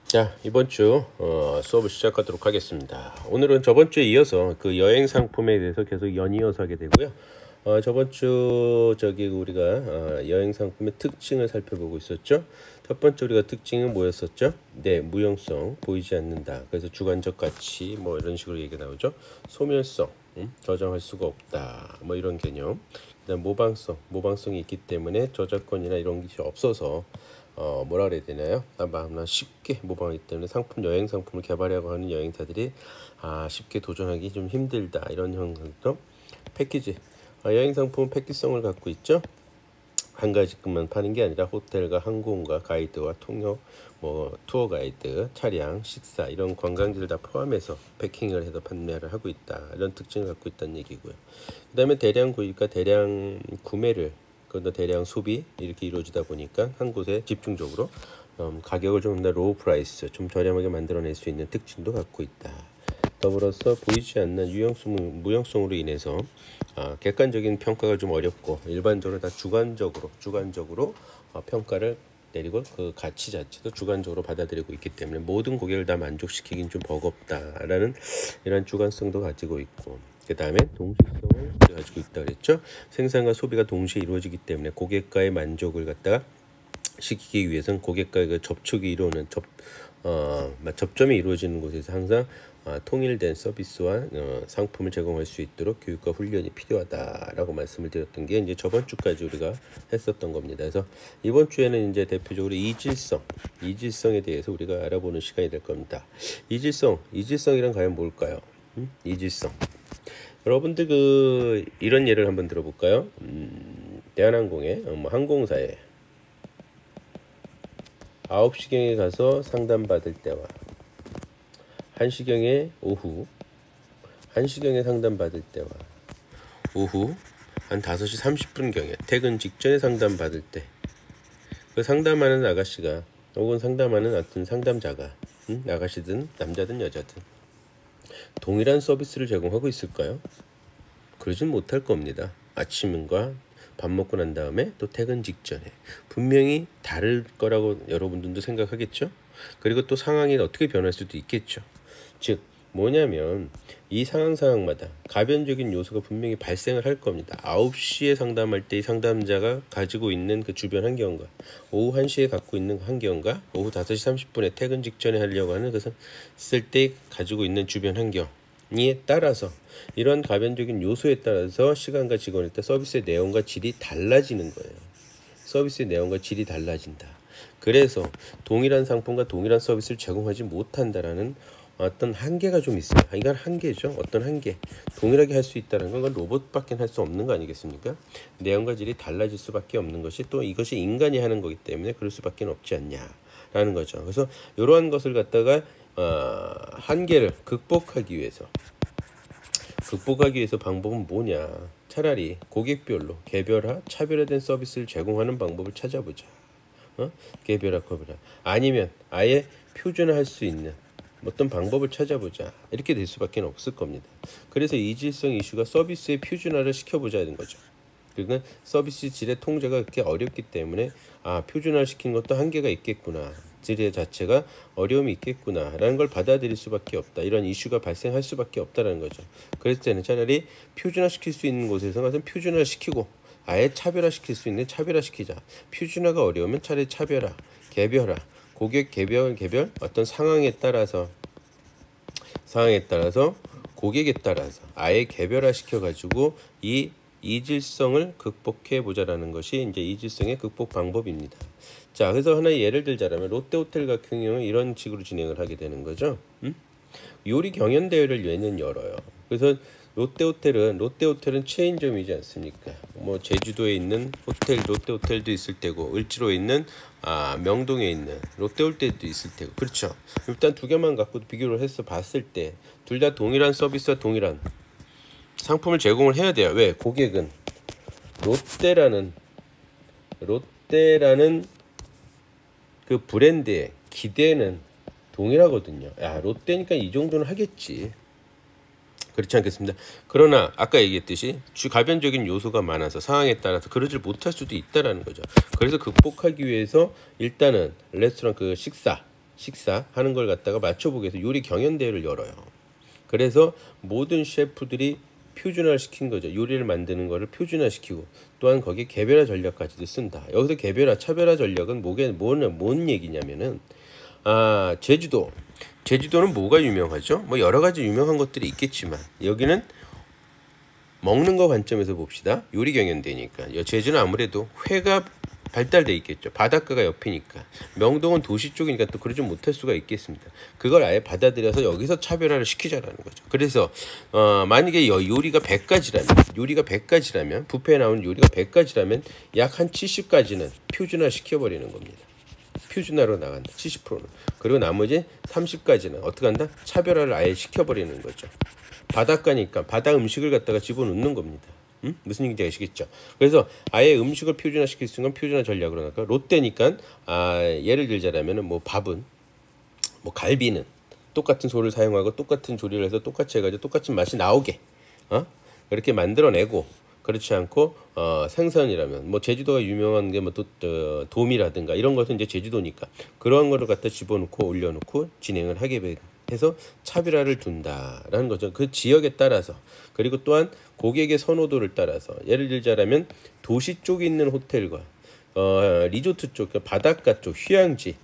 자, 이번 주 수업을 시작하도록 하겠습니다. 오늘은 저번 주에 이어서 그 여행 상품에 대해서 계속 연이어서 하게 되고요. 저번 주 우리가 여행 상품의 특징을 살펴보고 있었죠. 첫 번째 우리가 특징은 뭐였었죠? 네, 무형성, 보이지 않는다. 그래서 주관적 가치 뭐 이런 식으로 얘기가 나오죠. 소멸성, 저장할 수가 없다. 뭐 이런 개념. 그다음 모방성이 있기 때문에 저작권이나 이런 것이 없어서 뭐라 그래야 되나요? 아마 쉽게 모방하기 때문에 여행 상품을 개발하려고 하는 여행사들이 쉽게 도전하기 좀 힘들다 이런 형상도. 패키지, 여행 상품은 패키지성을 갖고 있죠. 한 가지만 파는 게 아니라 호텔과 항공과 가이드와 통역, 투어 가이드, 차량, 식사 이런 관광지를 다 포함해서 패킹을 해서 판매를 하고 있다. 이런 특징을 갖고 있다는 얘기고요. 그 다음에 대량 구입과 대량 구매를, 그것도 대량 소비 이렇게 이루어지다 보니까 한 곳에 집중적으로 가격을 좀 더 로우 프라이스, 좀 저렴하게 만들어낼 수 있는 특징도 갖고 있다. 더불어서 보이지 않는 무형성으로 인해서 객관적인 평가가 좀 어렵고 일반적으로 다 주관적으로 평가를 내리고 그 가치 자체도 주관적으로 받아들이고 있기 때문에 모든 고객을 다 만족시키긴 좀 버겁다라는 이런 주관성도 가지고 있고, 그 다음에 동시성을 가지고 있다 그랬죠. 생산과 소비가 동시에 이루어지기 때문에 고객과의 만족을 갖다가 시키기 위해서는 고객과의 그 접촉이 이루어지는 접점이 이루어지는 곳에서 항상 통일된 서비스와 상품을 제공할 수 있도록 교육과 훈련이 필요하다라고 말씀을 드렸던 게 이제 저번 주까지 우리가 했었던 겁니다. 그래서 이번 주에는 대표적으로 이질성에 대해서 우리가 알아보는 시간이 될 겁니다. 이질성이란 과연 뭘까요? 이질성. 여러분들 이런 예를 한번 들어볼까요? 대한항공의 항공사에 9시경에 가서 상담받을 때와 1시경에 오후 1시경에 상담받을 때와 오후 한 5시 30분경에 퇴근 직전에 상담받을 때, 그 상담하는 아가씨가 혹은 상담하는 어떤 상담자가 아가씨든 남자든 여자든 동일한 서비스를 제공하고 있을까요? 그러진 못할 겁니다. 아침과 밥 먹고 난 다음에 또 퇴근 직전에 분명히 다를 거라고 여러분들도 생각하겠죠. 그리고 또 상황이 어떻게 변할 수도 있겠죠. 즉 뭐냐면 이 상황마다 가변적인 요소가 분명히 발생을 할 겁니다. 9시에 상담할 때 이 상담자가 가지고 있는 그 주변 환경과 오후 1시에 갖고 있는 환경과 오후 5시 30분에 퇴근 직전에 하려고 하는 것은 쓸 때 가지고 있는 주변 환경에 따라서, 이런 가변적인 요소에 따라서 시간과 직원에 따라 서비스의 내용과 질이 달라지는 거예요. 서비스의 내용과 질이 달라진다. 그래서 동일한 상품과 동일한 서비스를 제공하지 못한다라는 어떤 한계가 좀 있어요. 이건 한계죠. 어떤 한계. 동일하게 할 수 있다는 건 로봇밖에 할 수 없는 거 아니겠습니까? 내용과 질이 달라질 수밖에 없는 것이, 또 이것이 인간이 하는 거기 때문에 그럴 수밖에 없지 않냐라는 거죠. 그래서 이러한 것을 갖다가 한계를 극복하기 위해서 방법은 뭐냐? 차라리 고객별로 차별화된 서비스를 제공하는 방법을 찾아보자. 개별화. 아니면 아예 표준화할 수 있는 어떤 방법을 찾아보자. 이렇게 될 수밖에 없을 겁니다. 그래서 이질성 이슈가 서비스의 표준화를 시켜보자는 거죠. 그러니까 서비스 질의 통제가 그렇게 어렵기 때문에 표준화 시키는 것도 한계가 있겠구나, 질의 자체가 어려움이 있겠구나 라는 걸 받아들일 수밖에 없다. 이런 이슈가 발생할 수밖에 없다라는 거죠. 그래서 저는 차라리 표준화시킬 수 있는 곳에서 가서 표준화시키고 아예 차별화시킬 수 있는 차별화시키자. 표준화가 어려우면 차라리 차별화, 개별화, 고객 개별 어떤 상황에 따라서 고객에 따라서 아예 개별화시켜 가지고 이 이질성을 극복해 보자라는 것이 이제 이질성의 극복 방법입니다. 자, 그래서 하나의 예를 들자면 롯데호텔 같은 경우는 이런 식으로 진행을 하게 되는 거죠. 요리 경연 대회를 얘는 열어요. 그래서 롯데호텔은 체인점이지 않습니까? 제주도에 있는 롯데호텔도 있을 테고, 을지로에 있는 명동에 있는 롯데호텔도 있을 테고, 그렇죠. 일단 두 개만 갖고 비교를 해서 봤을 때 둘 다 동일한 서비스와 동일한 상품을 제공을 해야 돼요. 왜? 고객은 롯데라는 그 브랜드의 기대는 동일하거든요. 롯데니까 이 정도는 하겠지. 그렇지 않겠습니다. 그러나 아까 얘기했듯이 가변적인 요소가 많아서 상황에 따라서 그러질 못할 수도 있다라는 거죠. 그래서 극복하기 위해서 일단은 레스토랑 그 식사하는 걸 갖다가 맞춰보기 위해서 요리 경연대회를 열어요. 그래서 모든 셰프들이 표준화시킨 거죠. 요리를 만드는 거를 표준화시키고 또한 거기에 개별화 전략까지도 쓴다. 여기서 개별화, 차별화 전략은 뭔 얘기냐면은 제주도는 뭐가 유명하죠? 뭐 여러 가지 유명한 것들이 있겠지만 여기는 먹는 거 관점에서 봅시다. 요리 경연대니까 제주는 아무래도 회가 발달돼 있겠죠. 바닷가가 옆이니까. 명동은 도시 쪽이니까 또 그러지 못할 수가 있겠습니다. 그걸 아예 받아들여서 여기서 차별화를 시키자라는 거죠. 그래서 만약에 요리가 100가지라면 뷔페에 나오는 요리가 100가지라면 약 한 70가지는 표준화 시켜버리는 겁니다. 표준화로 나간다. 70%는. 그리고 나머지 30가지는 어떻게 한다? 차별화를 아예 시켜버리는 거죠. 바닷가니까 바다 음식을 갖다가 집어넣는 겁니다. 무슨 얘기인지 아시겠죠? 그래서 아예 음식을 표준화시킬 수 있는 건 표준화 전략으로 나가. 롯데니까 예를 들자면은 뭐 밥은 뭐 갈비는 똑같은 소를 사용하고 똑같은 조리를 해서 똑같이 해가지고 똑같은 맛이 나오게 그렇게 만들어내고, 그렇지 않고 생선이라면 뭐 제주도가 유명한 게 뭐 도미라든가 이런 것은 이제 제주도니까 그러한 거를 갖다 집어넣고 올려놓고 진행을 하게 해서 차별화를 둔다라는 거죠. 그 지역에 따라서. 그리고 또한 고객의 선호도를 따라서, 예를 들자면 도시 쪽에 있는 호텔과 리조트 쪽, 바닷가 쪽, 휴양지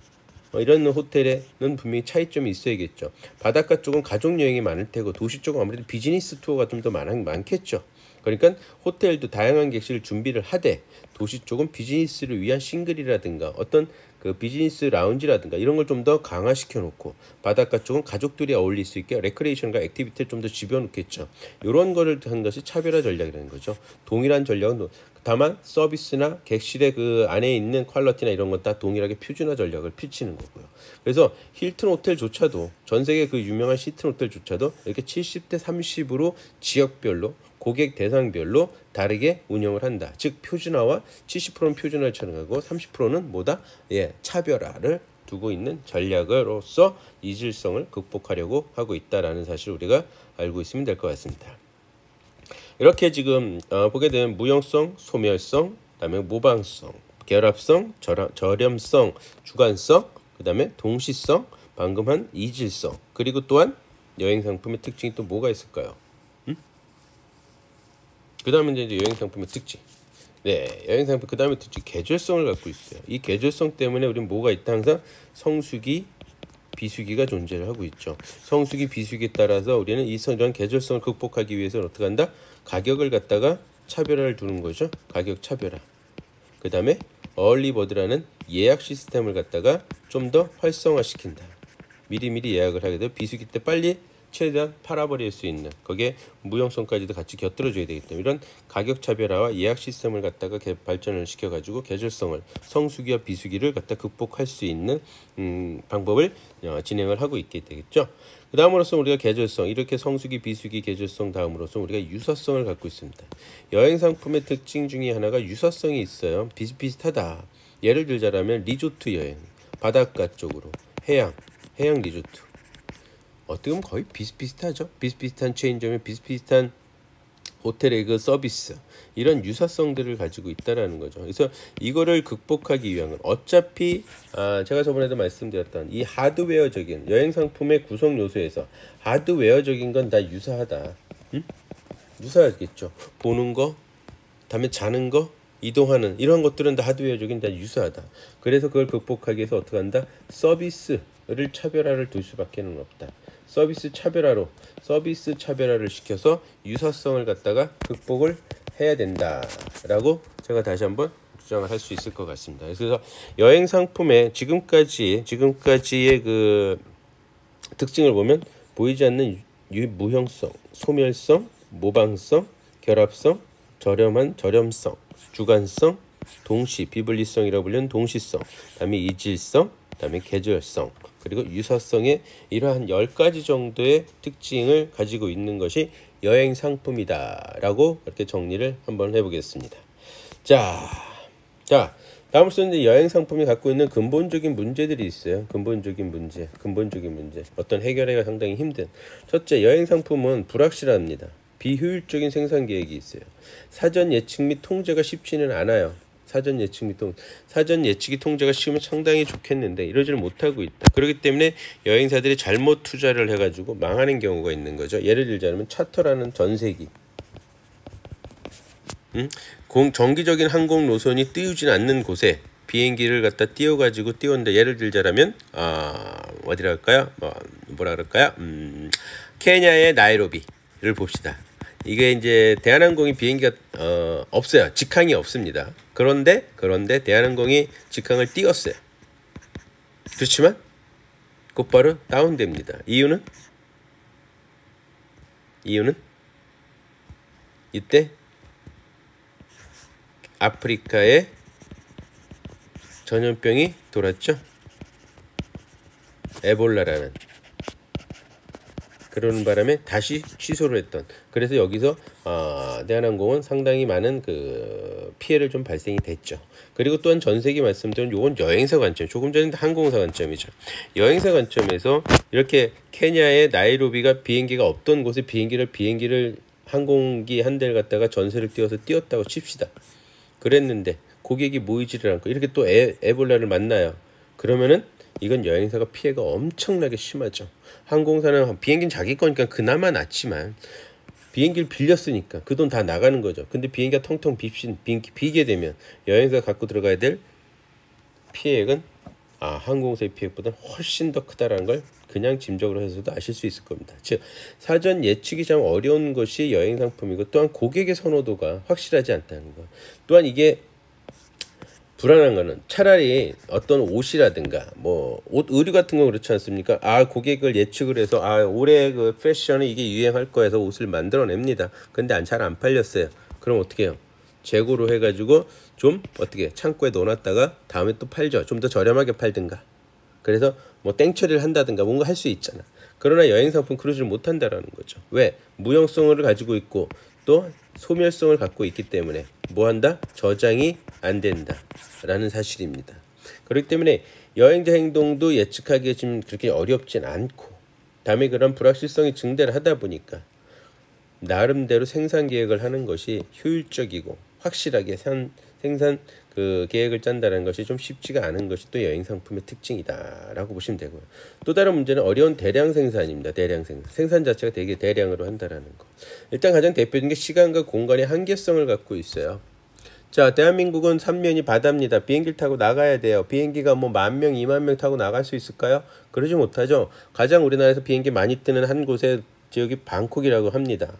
이런 호텔에는 분명히 차이점이 있어야겠죠. 바닷가 쪽은 가족 여행이 많을 테고 도시 쪽은 아무래도 비즈니스 투어가 좀 더 많겠죠. 그러니까 호텔도 다양한 객실을 준비를 하되 도시 쪽은 비즈니스를 위한 싱글이라든가 어떤 그 비즈니스 라운지라든가 이런 걸 좀 더 강화시켜 놓고, 바닷가 쪽은 가족들이 어울릴 수 있게 레크레이션과 액티비티를 좀 더 집어넣겠죠. 이런 거를 한 것이 차별화 전략이라는 거죠. 동일한 전략은 다만 서비스나 객실의 그 안에 있는 퀄리티나 이런 건 다 동일하게 표준화 전략을 펼치는 거고요. 그래서 힐튼 호텔조차도, 전 세계 그 유명한 힐튼 호텔조차도 이렇게 70대 30으로 지역별로 고객 대상별로 다르게 운영을 한다. 즉 표준화와 70%는 표준화를 촬영하고 30%는 뭐다? 차별화를 두고 있는 전략으로서 이질성을 극복하려고 하고 있다라는 사실을 우리가 알고 있으면 될 것 같습니다. 이렇게 지금 보게 되면 무형성, 소멸성, 그다음에 모방성, 결합성, 저렴성, 주관성, 그다음에 동시성, 방금 한 이질성, 그리고 또한 여행 상품의 특징이 또 뭐가 있을까요? 그 다음에 이제 여행 상품의 특징. 여행 상품 그 다음에 특징, 계절성을 갖고 있어요. 이 계절성 때문에 우리는 뭐가 있다? 항상 성수기, 비수기가 존재를 하고 있죠. 성수기, 비수기에 따라서 우리는 이런 계절성을 극복하기 위해서는 어떻게 한다? 가격을 갖다가 차별화를 두는 거죠. 가격 차별화. 그 다음에 얼리버드라는 예약 시스템을 갖다가 좀 더 활성화시킨다. 미리미리 예약을 하게 되면 비수기 때 빨리 최대한 팔아버릴 수 있는, 거기에 무형성까지도 같이 곁들여줘야 되기 때문에 이런 가격 차별화와 예약 시스템을 갖다가 발전을 시켜가지고 계절성을, 성수기와 비수기를 갖다 극복할 수 있는 방법을 진행을 하고 있게 되겠죠. 그 다음으로서 우리가 계절성, 이렇게 성수기, 비수기, 계절성 다음으로서 우리가 유사성을 갖고 있습니다. 여행 상품의 특징 중에 하나가 유사성이 있어요. 비슷비슷하다. 예를 들자면 리조트 여행, 바닷가 쪽으로 해양 리조트, 어떻게 보면 거의 비슷비슷하죠. 비슷비슷한 체인점에 비슷비슷한 호텔의 그 서비스, 이런 유사성들을 가지고 있다라는 거죠. 그래서 이거를 극복하기 위한, 어차피 제가 저번에도 말씀드렸던 이 하드웨어적인 여행 상품의 구성 요소에서 하드웨어적인 건 다 유사하다. 유사하겠죠. 보는 거, 다음에 자는 거, 이동하는 이런 것들은 다 하드웨어적인 다 유사하다. 그래서 그걸 극복하기 위해서 어떻게 한다? 서비스를 차별화를 둘 수밖에는 없다. 서비스 차별화를 시켜서 유사성을 갖다가 극복을 해야 된다라고 제가 다시 한번 주장을 할 수 있을 것 같습니다. 그래서 여행 상품의 지금까지의 그 특징을 보면 보이지 않는 무형성, 소멸성, 모방성, 결합성, 저렴성, 주관성, 비분리성이라고 불리는 동시성, 그다음에 이질성, 그다음에 계절성, 그리고 유사성의 이러한 10가지 정도의 특징을 가지고 있는 것이 여행 상품이다라고 이렇게 정리를 한번 해보겠습니다. 자, 다음으로서는 이제 여행 상품이 갖고 있는 근본적인 문제들이 있어요. 근본적인 문제. 어떤 해결하기가 상당히 힘든. 첫째, 여행 상품은 불확실합니다. 비효율적인 생산 계획이 있어요. 사전 예측 및 통제가 쉽지는 않아요. 사전 예측이 통제가 쉬우면 상당히 좋겠는데 이러지를 못하고 있다. 그렇기 때문에 여행사들이 잘못 투자를 해가지고 망하는 경우가 있는 거죠. 예를 들자면 차터라는 전세기, 정기적인 항공 노선이 띄우진 않는 곳에 비행기를 갖다 띄워가지고 띄웠는데, 예를 들자면 어디라 할까요? 뭐라 그럴까요? 케냐의 나이로비를 봅시다. 이게 이제 대한항공이 비행기가 없어요. 직항이 없습니다. 그런데 대한항공이 직항을 띄웠어요. 그렇지만 곧바로 다운됩니다. 이유는 이때 아프리카에 전염병이 돌았죠. 에볼라라는. 그러는 바람에 다시 취소를 했던. 그래서 여기서 대한항공은 상당히 많은 그 피해를 좀 발생이 됐죠. 그리고 또한 전세기 말씀드린 요건 여행사 관점, 조금 전에 항공사 관점이죠. 여행사 관점에서 이렇게 케냐의 나이로비가 비행기가 없던 곳에 비행기를 항공기 한 대를 갖다가 전세를 띄워서 띄웠다고 칩시다. 그랬는데 고객이 모이지를 않고 이렇게 또 에볼라를 만나요. 그러면은 이건 여행사가 피해가 엄청나게 심하죠. 항공사는 비행기는 자기 거니까 그나마 낫지만 비행기를 빌렸으니까 그 돈 다 나가는 거죠. 근데 비행기가 텅텅 비게 되면 여행사가 갖고 들어가야 될 피해액은 항공사의 피해보다 훨씬 더 크다라는 걸 그냥 짐작으로 해서도 아실 수 있을 겁니다. 즉 사전 예측이 참 어려운 것이 여행 상품이고, 또한 고객의 선호도가 확실하지 않다는 것. 또한 이게 불안한 거는 차라리 어떤 옷이라든가 뭐 옷 의류 같은 거 그렇지 않습니까? 고객을 예측을 해서 올해 그 패션은 이게 유행할 거여서 옷을 만들어냅니다. 근데 잘 안 팔렸어요. 그럼 어떻게 해요? 재고로 해가지고 좀 어떻게 창고에 넣어놨다가 다음에 또 팔죠. 좀 더 저렴하게 팔든가. 그래서 뭐 땡처리를 한다든가 뭔가 할 수 있잖아. 그러나 여행상품 그러지를 못한다라는 거죠. 왜? 무형성을 가지고 있고 또 소멸성을 갖고 있기 때문에 뭐한다? 저장이 안 된다 라는 사실입니다. 그렇기 때문에 여행자 행동도 예측하기가 지금 그렇게 어렵진 않고, 다음에 그런 불확실성이 증대를 하다 보니까 나름대로 생산 계획을 하는 것이 효율적이고 확실하게 생산 그 계획을 짠다는 것이 좀 쉽지가 않은 것이 또 여행 상품의 특징이다라고 보시면 되고요. 또 다른 문제는 어려운 대량 생산입니다. 대량 생산 자체가 되게 대량으로 한다라는 거. 일단 가장 대표적인 게 시간과 공간의 한계성을 갖고 있어요. 자, 대한민국은 삼면이 바다입니다. 비행기를 타고 나가야 돼요. 비행기가 뭐 10,000명, 20,000명 타고 나갈 수 있을까요? 그러지 못하죠. 가장 우리나라에서 비행기 많이 뜨는 한 곳의 지역이 방콕이라고 합니다.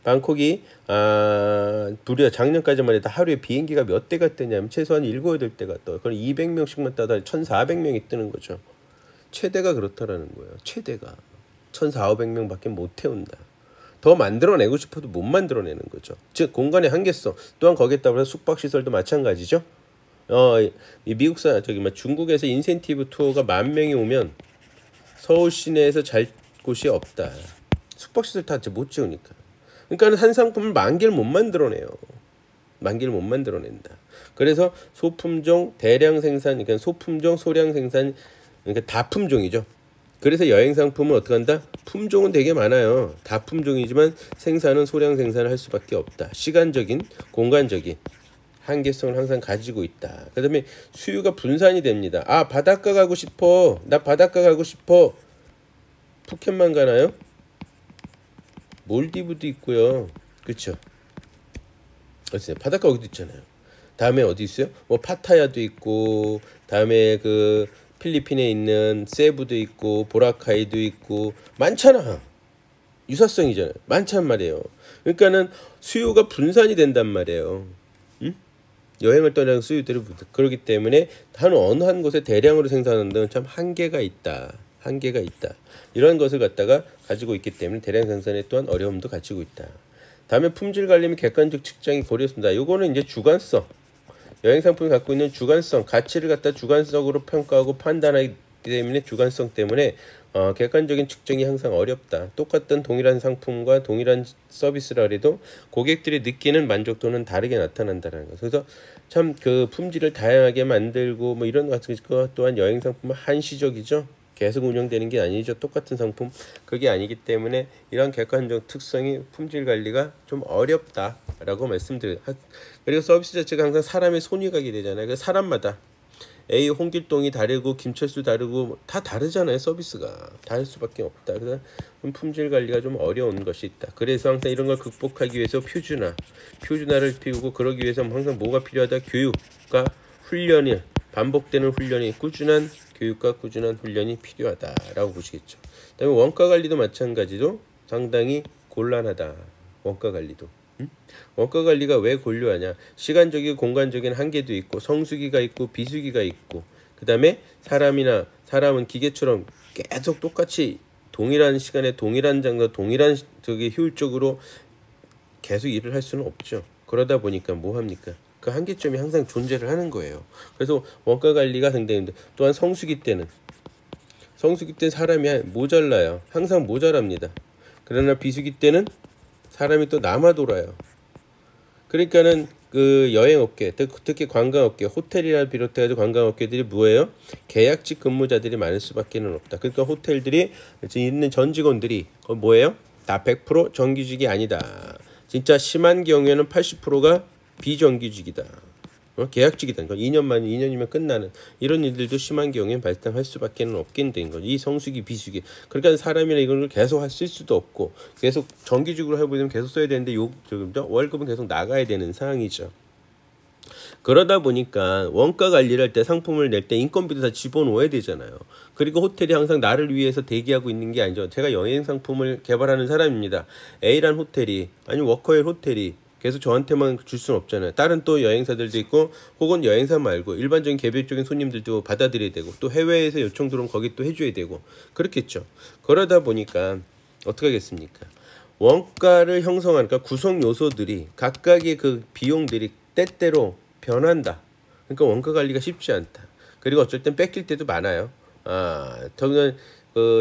방콕이 무려 작년까지만 해도 하루에 비행기가 몇 대가 뜨냐면 최소한 7, 8대가 떠. 그럼 200명씩만 떠다 1,400명이 뜨는 거죠. 최대가 그렇다라는 거예요. 최대가 1,400~1,500명밖에 못 태운다. 더 만들어내고 싶어도 못 만들어내는 거죠. 즉 공간의 한계성. 또한 거기에 따라서 숙박시설도 마찬가지죠. 이 미국사 중국에서 인센티브 투어가 10,000명이 오면 서울 시내에서 잘 곳이 없다. 숙박시설 다 못 지으니까. 그러니까 한 상품을 10,000개를 못 만들어내요. 10,000개를 못 만들어낸다. 그래서 소품종 대량 생산, 그러니까 소품종 소량 생산, 그러니까 다품종이죠. 그래서 여행 상품은 어떻게 한다? 품종은 되게 많아요. 다품종이지만 생산은 소량 생산을 할 수밖에 없다. 시간적인, 공간적인 한계성을 항상 가지고 있다. 그 다음에 수요가 분산이 됩니다. 바닷가 가고 싶어. 나 바닷가 가고 싶어. 푸켓만 가나요? 몰디브도 있고요. 그렇죠? 바닷가 어디도 있잖아요. 다음에 어디 있어요? 뭐 파타야도 있고, 다음에 그 필리핀에 있는 세부도 있고, 보라카이도 있고, 많잖아. 유사성이잖아요. 많단 말이에요. 그러니까는 수요가 분산이 된단 말이에요. 여행을 떠나는 수요들이 그렇기 때문에 어느 한 곳에 대량으로 생산하는 데는 참 한계가 있다. 이런 것을 갖다가 가지고 있기 때문에 대량 생산에 또한 어려움도 가지고 있다. 다음에 품질 관리 및 객관적 측정이 고려했습니다. 요거는 이제 주관성. 여행 상품이 갖고 있는 주관성, 가치를 갖다 주관적으로 평가하고 판단하기 때문에 주관성 때문에 객관적인 측정이 항상 어렵다. 똑같은 동일한 상품과 동일한 서비스라 해도 고객들이 느끼는 만족도는 다르게 나타난다는 것. 그래서 참 그 품질을 다양하게 만들고 뭐 이런 것 같은 거 또한 여행 상품은 한시적이죠. 계속 운영되는 게 아니죠. 똑같은 상품 그게 아니기 때문에 이런 객관적 특성이 품질 관리가 좀 어렵다라고 말씀드려요. 그리고 서비스 자체가 항상 사람의 손이 가게 되잖아요. 그 사람마다 A 홍길동이 다르고 김철수 다르고 다 다르잖아요. 서비스가 다를 수밖에 없다. 그래서 품질 관리가 좀 어려운 것이 있다. 그래서 항상 이런 걸 극복하기 위해서 표준화를 피우고 그러기 위해서 항상 뭐가 필요하다? 교육과 훈련이 반복되는 훈련이 꾸준한 교육과 꾸준한 훈련이 필요하다라고 보시겠죠. 그다음에 원가 관리도 마찬가지로 상당히 곤란하다. 원가 관리도. 원가 관리가 왜 곤료하냐? 시간적이고 공간적인 한계도 있고 성수기가 있고 비수기가 있고 그 다음에 사람은 기계처럼 계속 똑같이 동일한 시간에 동일한 장소 동일한 효율적으로 계속 일을 할 수는 없죠. 그러다 보니까 뭐 합니까? 그 한계점이 항상 존재를 하는 거예요. 그래서 원가 관리가 상당히 힘들어요. 또한 성수기 때는 사람이 모자라요. 항상 모자랍니다. 그러나 비수기 때는 사람이 또 남아 돌아요. 그러니까는 그 여행업계, 특히 관광업계, 호텔이라 비롯해가지고 관광업계들이 뭐예요? 계약직 근무자들이 많을 수밖에는 없다. 그러니까 호텔들이 있는 전 직원들이 뭐예요? 다 100% 정규직이 아니다. 진짜 심한 경우에는 80%가 비정규직이다. 계약직이다. 그러니까 2년이면 끝나는 이런 일들도 심한 경우에 발생할 수밖에 없긴 된 거죠. 이 성수기 비수기. 그러니까 사람이나 이걸 계속 쓸 수도 없고 계속 정규직으로 해보려면 계속 써야 되는데 월급은 계속 나가야 되는 상황이죠. 그러다 보니까 원가 관리를 할 때 상품을 낼 때 인건비도 다 집어넣어야 되잖아요. 그리고 호텔이 항상 나를 위해서 대기하고 있는 게 아니죠. 제가 여행 상품을 개발하는 사람입니다. A란 호텔이 워커힐 호텔이 계속 저한테만 줄 수는 없잖아요. 다른 또 여행사들도 있고 혹은 여행사 말고 일반적인 개별적인 손님들도 받아들여야 되고 또 해외에서 요청 들어오면 거기 또 해줘야 되고 그렇겠죠. 그러다 보니까 어떻게 하겠습니까? 원가를 형성하니까 구성 요소들이 각각의 그 비용들이 때때로 변한다. 그러니까 원가 관리가 쉽지 않다. 그리고 어쩔 땐 뺏길 때도 많아요. 저는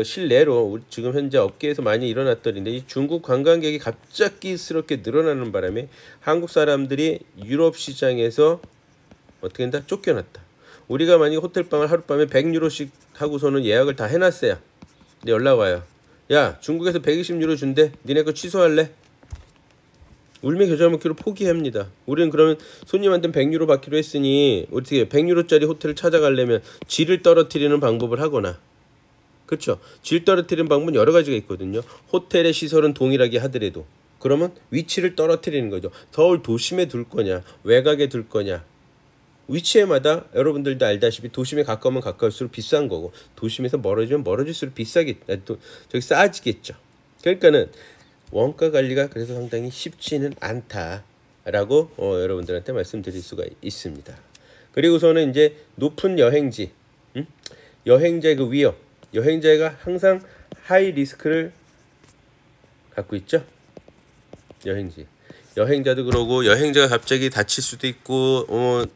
실내로 지금 현재 업계에서 많이 일어났던 일인데 이 중국 관광객이 갑작스럽게 늘어나는 바람에 한국 사람들이 유럽 시장에서 어떻게 된다? 쫓겨났다. 우리가 만약에 호텔방을 하룻밤에 100유로씩 하고서는 예약을 다 해놨어요. 근데 연락 와요. 야, 중국에서 120유로 준대. 니네 거 취소할래? 울며 겨자 먹기로 포기합니다. 우리는 그러면 손님한테는 100유로 받기로 했으니 어떻게 100유로짜리 호텔을 찾아가려면 질을 떨어뜨리는 방법을 하거나 그렇죠. 질 떨어뜨리는 방법은 여러 가지가 있거든요. 호텔의 시설은 동일하게 하더라도 그러면 위치를 떨어뜨리는 거죠. 서울 도심에 둘 거냐 외곽에 둘 거냐 위치에마다 여러분들도 알다시피 도심에 가까우면 가까울수록 비싼 거고 도심에서 멀어지면 멀어질수록 저기 싸지겠죠. 그러니까는 원가 관리가 그래서 상당히 쉽지는 않다라고 여러분들한테 말씀드릴 수가 있습니다. 그리고서는 이제 높은 여행지, 여행자의 그 위험, 여행자가 항상 하이 리스크를 갖고 있죠. 여행자도 그러고 여행자가 갑자기 다칠 수도 있고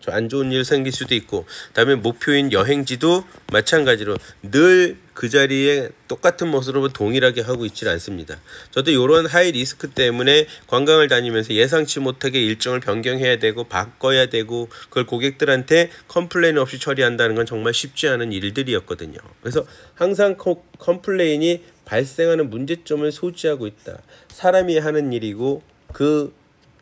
안 좋은 일 생길 수도 있고 그다음에 목표인 여행지도 마찬가지로 늘 그 자리에 똑같은 모습으로 동일하게 하고 있질 않습니다. 저도 이런 하이 리스크 때문에 관광을 다니면서 예상치 못하게 일정을 변경해야 되고 바꿔야 되고 그걸 고객들한테 컴플레인 없이 처리한다는 건 정말 쉽지 않은 일들이었거든요. 그래서 항상 컴플레인이 발생하는 문제점을 소지하고 있다. 사람이 하는 일이고 그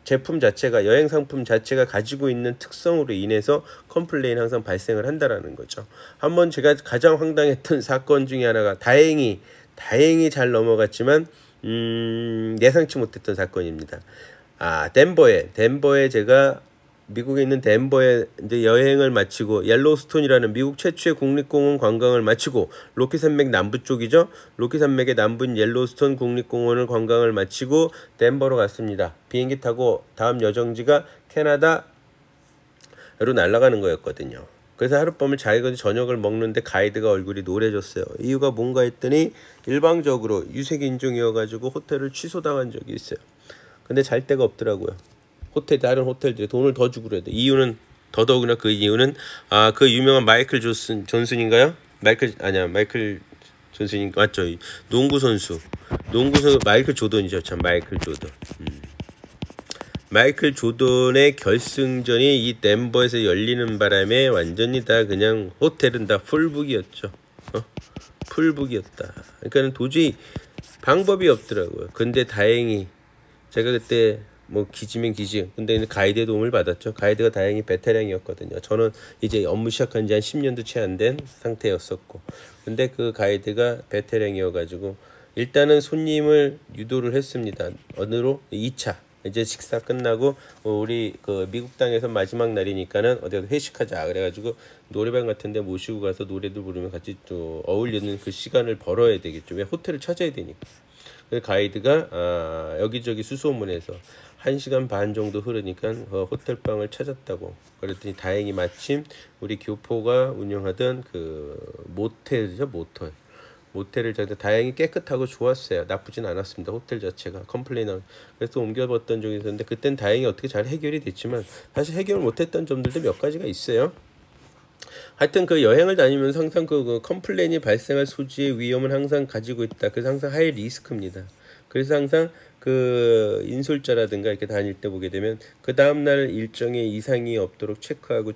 제품 자체가 여행 상품 자체가 가지고 있는 특성으로 인해서 컴플레인 항상 발생을 한다라는 거죠. 한번 제가 가장 황당했던 사건 중에 하나가 다행히 잘 넘어갔지만 예상치 못했던 사건입니다. 덴버에 제가 미국에 있는 덴버에 이제 여행을 마치고 옐로우스톤이라는 미국 최초의 국립공원 관광을 마치고 로키산맥 남부 쪽이죠. 로키산맥의 남부인 옐로우스톤 국립공원을 관광을 마치고 덴버로 갔습니다. 비행기 타고 다음 여정지가 캐나다로 날아가는 거였거든요. 그래서 하룻밤을 자기가 저녁을 먹는데 가이드가 얼굴이 노래졌어요. 이유가 뭔가 했더니 일방적으로 유색인종이어가지고 호텔을 취소당한 적이 있어요. 근데 잘 데가 없더라고요. 다른 호텔들이 돈을 더 주고 그래야 돼. 이유는 더더욱이나 그 이유는 그 유명한 마이클 존슨인가요? 마이클 존슨인 맞죠? 농구 선수 마이클 조던이죠. 참 마이클 조던. 마이클 조던의 결승전이 이 덴버에서 열리는 바람에 완전히 다 그냥 호텔은 다 풀북이었죠. 풀북이었다. 그러니까는 도저히 방법이 없더라고요. 근데 다행히 제가 그때 뭐 기지면 기지, 근데 가이드의 도움을 받았죠. 가이드가 다행히 베테랑이었거든요. 저는 이제 업무 시작한 지 한 10년도 채 안 된 상태였었고, 근데 그 가이드가 베테랑이어가지고 일단은 손님을 유도를 했습니다. 어느로 2차 이제 식사 끝나고 우리 그 미국 땅에서 마지막 날이니까는 어디 가서 회식하자 그래가지고 노래방 같은데 모시고 가서 노래도 부르면 같이 또 어울리는 그 시간을 벌어야 되겠죠. 왜 호텔을 찾아야 되니까. 그 가이드가 여기저기 수소문해서 1시간 반 정도 흐르니까 호텔방을 찾았다고. 그랬더니 다행히 마침 우리 교포가 운영하던 그 모텔이죠, 모텔을 저한테 다행히 깨끗하고 좋았어요. 나쁘진 않았습니다. 호텔 자체가 컴플레인을. 그래서 옮겨봤던 적이 있었는데 그땐 다행히 어떻게 잘 해결이 됐지만 사실 해결 못했던 점들도 몇 가지가 있어요. 하여튼 그 여행을 다니면서 항상 그 컴플레인이 발생할 소지의 위험은 항상 가지고 있다. 그래서 항상 하이 리스크입니다. 그래서 항상 그 인솔자라든가 이렇게 다닐 때 보게 되면 그 다음날 일정에 이상이 없도록 체크하고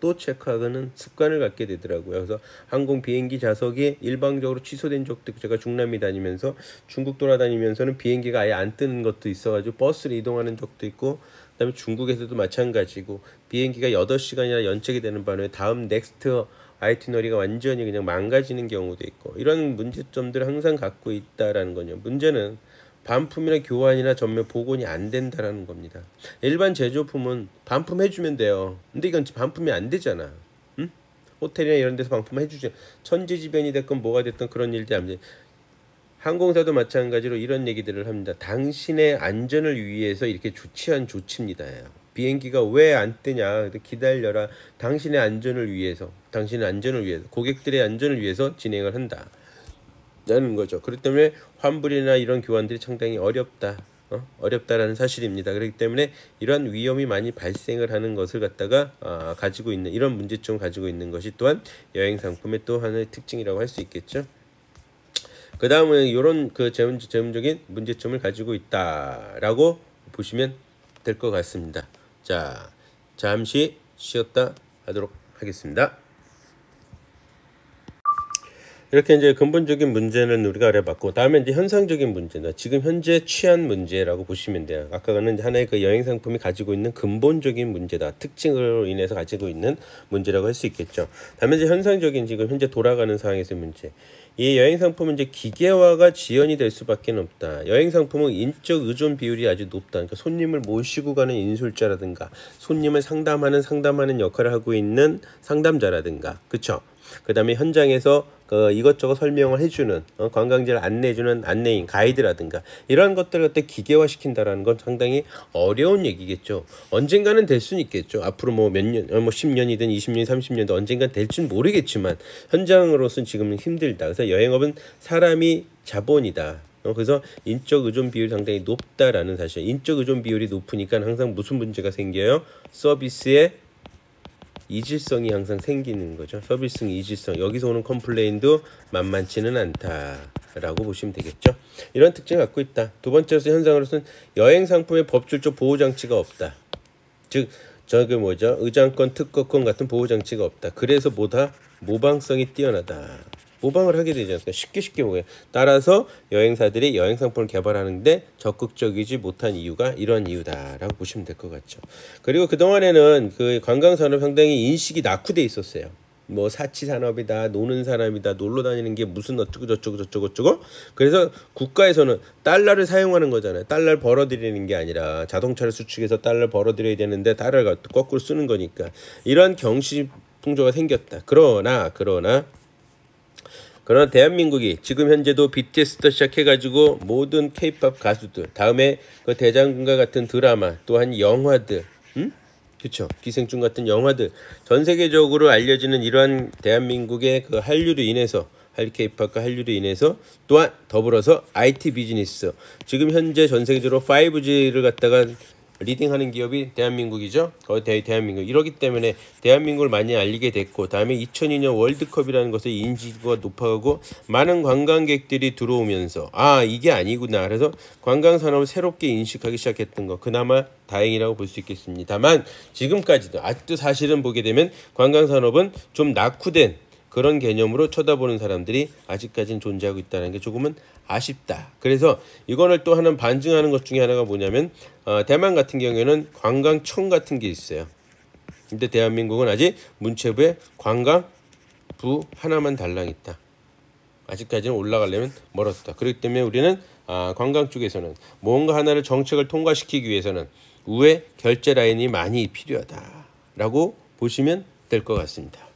또 체크하고는 습관을 갖게 되더라고요. 그래서 항공 비행기 좌석이 일방적으로 취소된 적도 있고, 제가 중남미 다니면서 중국 돌아다니면서는 비행기가 아예 안 뜨는 것도 있어가지고 버스를 이동하는 적도 있고, 그다음에 중국에서도 마찬가지고 비행기가 8시간이나 연착이 되는 바람에 다음 넥스트 아이티너리가 완전히 그냥 망가지는 경우도 있고, 이런 문제점들을 항상 갖고 있다라는 거죠. 문제는 반품이나 교환이나 전면 복원이 안 된다라는 겁니다. 일반 제조품은 반품해주면 돼요. 근데 이건 반품이 안 되잖아. 응? 호텔이나 이런 데서 반품해주죠. 천지지변이 됐건 뭐가 됐든 그런 일들이 안 돼. 항공사도 마찬가지로 이런 얘기들을 합니다. 당신의 안전을 위해서 이렇게 조치한 조치입니다. 비행기가 왜 안 뜨냐, 기다려라. 당신의 안전을 위해서, 고객들의 안전을 위해서 진행을 한다 라는 거죠. 그렇기 때문에 환불이나 이런 교환들이 상당히 어렵다라는 사실입니다. 그렇기 때문에 이런 위험이 많이 발생을 하는 것을 갖다가 가지고 있는, 이런 문제점을 가지고 있는 것이 또한 여행 상품의 또 하나의 특징이라고 할 수 있겠죠. 그 다음은 이런 그 재무적인 문제점을 가지고 있다라고 보시면 될 것 같습니다. 자, 잠시 쉬었다 하도록 하겠습니다. 이렇게 이제 근본적인 문제는 우리가 알아봤고, 다음에 이제 현상적인 문제는 지금 현재 취한 문제라고 보시면 돼요. 아까는 하나의 그 여행 상품이 가지고 있는 근본적인 문제다, 특징으로 인해서 가지고 있는 문제라고 할 수 있겠죠. 다음에 이제 현상적인 지금 현재 돌아가는 상황에서의 문제. 이 여행 상품은 이제 기계화가 지연이 될 수밖에 없다. 여행 상품은 인적 의존 비율이 아주 높다. 그러니까 손님을 모시고 가는 인솔자라든가, 손님을 상담하는 역할을 하고 있는 상담자라든가, 그렇죠? 그 다음에 현장에서 이것저것 설명을 해주는 관광지를 안내해주는 안내인, 가이드라든가 이런 것들을 갖다 기계화시킨다라는 건 상당히 어려운 얘기겠죠. 언젠가는 될 수는 있겠죠. 앞으로 뭐 몇 년, 10년이든 20년, 30년도 언젠간 될지는 모르겠지만 현장으로서는 지금은 힘들다. 그래서 여행업은 사람이 자본이다. 그래서 인적 의존 비율이 상당히 높다라는 사실. 인적 의존 비율이 높으니까 항상 무슨 문제가 생겨요? 서비스의 이질성이 항상 생기는 거죠. 서비스 이질성. 여기서 오는 컴플레인도 만만치는 않다라고 보시면 되겠죠. 이런 특징을 갖고 있다. 두 번째로서 현상으로서는 여행 상품의 법률적 보호 장치가 없다. 즉 의장권, 특허권 같은 보호 장치가 없다. 그래서 모방성이 뛰어나다. 모방을 하게 되지 않습니까? 쉽게 보게. 따라서 여행사들이 여행 상품을 개발하는데 적극적이지 못한 이유가 이런 이유다라고 보시면 될 것 같죠. 그리고 그동안에는 그 관광산업 상당히 인식이 낙후돼 있었어요. 뭐 사치 산업이다, 노는 사람이다, 놀러 다니는 게 무슨 어쩌고. 그래서 국가에서는 달러를 사용하는 거잖아요. 달러를 벌어들이는 게 아니라 자동차를 수출해서 달러를 벌어들여야 되는데 달러를 거꾸로 쓰는 거니까 이런 경시풍조가 생겼다. 그러나 대한민국이 지금 현재도 BTS부터 시작해가지고 모든 K-POP 가수들, 다음에 그 대장금과 같은 드라마, 또한 영화들, 그쵸? 기생충 같은 영화들, 전 세계적으로 알려지는 이러한 대한민국의 그 한류로 인해서, K-POP과 한류로 인해서 또한 더불어서 IT 비즈니스, 지금 현재 전 세계적으로 5G를 갖다가 리딩하는 기업이 대한민국이죠. 대한민국. 이러기 때문에 대한민국을 많이 알리게 됐고, 다음에 2002년 월드컵이라는 것의 인지도가 높아가고 많은 관광객들이 들어오면서 이게 아니구나. 그래서 관광산업을 새롭게 인식하기 시작했던 거, 그나마 다행이라고 볼 수 있겠습니다만 지금까지도 아직도 사실은 보게 되면 관광산업은 좀 낙후된 그런 개념으로 쳐다보는 사람들이 아직까지는 존재하고 있다는 게 조금은 아쉽다. 그래서 이거를 또 하나 반증하는 것 중에 하나가 뭐냐면 대만 같은 경우에는 관광청 같은 게 있어요. 근데 대한민국은 아직 문체부에 관광부 하나만 달랑 있다. 아직까지는 올라가려면 멀었다. 그렇기 때문에 우리는 관광 쪽에서는 뭔가 하나를 정책을 통과시키기 위해서는 우회 결제 라인이 많이 필요하다라고 보시면 될 것 같습니다.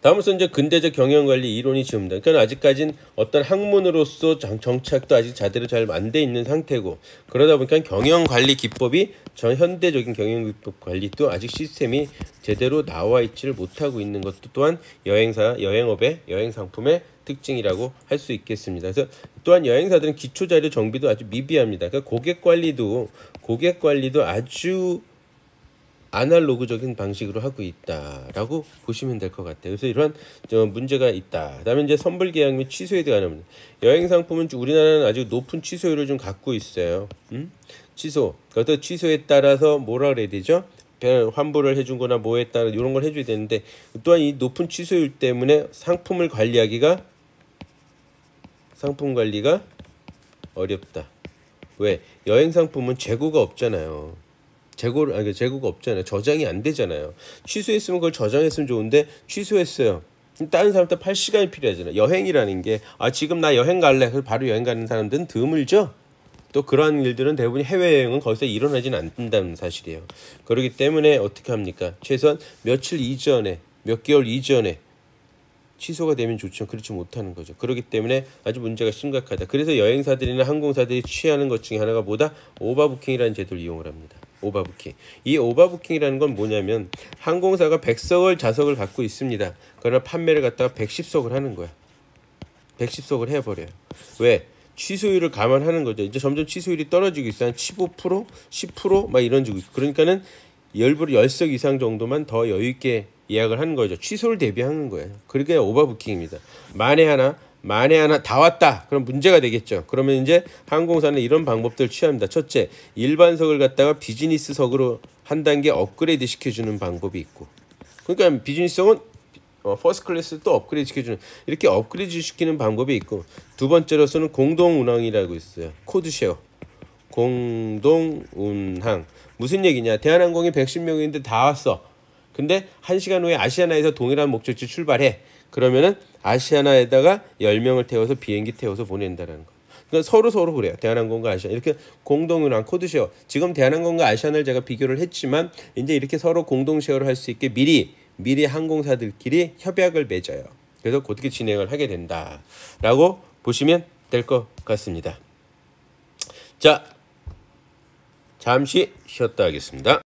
다음으로서 이제 근대적 경영관리 이론이 지금다. 그러니까 아직까지는 어떤 학문으로서 정착도 아직 제대로 잘 안 돼 있는 상태고, 그러다 보니까 경영관리 기법이 전 현대적인 경영기법 관리도 아직 시스템이 제대로 나와 있지를 못하고 있는 것도 또한 여행업의 여행상품의 특징이라고 할 수 있겠습니다. 그래서 또한 여행사들은 기초자료 정비도 아주 미비합니다. 그러니까 고객 관리도 아주 아날로그적인 방식으로 하고 있다라고 보시면 될 것 같아요. 그래서 이러한 문제가 있다. 그다음에 이제 선불 계약 및 취소에 대한 겁니다. 여행 상품은 우리나라는 아주 높은 취소율을 좀 갖고 있어요. 취소. 그것도 취소에 따라서 뭐라 그래야 되죠? 환불을 해준거나 뭐에 따라 이런 걸 해줘야 되는데, 또한 이 높은 취소율 때문에 상품 관리가 어렵다. 왜? 여행 상품은 재고가 없잖아요. 재고가 없잖아요. 저장이 안 되잖아요. 취소했으면 그걸 저장했으면 좋은데 취소했어요. 다른 사람한테 팔 시간이 필요하잖아요. 여행이라는 게 지금 나 여행 갈래. 그래서 바로 여행 가는 사람들은 드물죠. 또 그러한 일들은 대부분 해외여행은 거기서 일어나진 않는다는 사실이에요. 그렇기 때문에 어떻게 합니까? 최소한 며칠 이전에, 몇 개월 이전에 취소가 되면 좋지만 그렇지 못하는 거죠. 그렇기 때문에 아주 문제가 심각하다. 그래서 여행사들이나 항공사들이 취하는 것 중에 하나가 뭐다? 오버부킹이라는 제도를 이용을 합니다. 오버부킹. 이 오버부킹이라는 건 뭐냐면 항공사가 100석을 좌석을 갖고 있습니다. 그러나 판매를 갖다가 110석을 하는 거야. 110석을 해버려요. 왜? 취소율을 감안하는 거죠. 이제 점점 취소율이 떨어지고 있어요. 한 15%, 10% 막 이런 식으로. 그러니까는 일부러 10석 이상 정도만 더 여유 있게 예약을 하는 거죠. 취소를 대비하는 거예요. 그러니까 오버부킹입니다. 만에 하나 다 왔다. 그럼 문제가 되겠죠. 그러면 이제 항공사는 이런 방법들을 취합니다. 첫째, 일반석을 갖다가 비즈니스석으로 한 단계 업그레이드 시켜주는 방법이 있고, 그러니까 비즈니스석은 퍼스트 클래스 또 업그레이드 시켜주는, 이렇게 업그레이드 시키는 방법이 있고, 두 번째로서는 공동운항이라고 있어요. 코드쉐어. 공동운항. 무슨 얘기냐? 대한항공이 110명인데 다 왔어. 근데 1시간 후에 아시아나에서 동일한 목적지 출발해. 그러면은 아시아나에다가 10명을 태워서 비행기 태워서 보낸다는 거. 그러니까 서로 그래요. 대한항공과 아시아나. 이렇게 공동운항 코드쉐어. 지금 대한항공과 아시아나를 제가 비교를 했지만 이제 이렇게 서로 공동쉐어를 할 수 있게 미리 항공사들끼리 협약을 맺어요. 그래서 그렇게 진행을 하게 된다라고 보시면 될 것 같습니다. 자, 잠시 쉬었다 하겠습니다.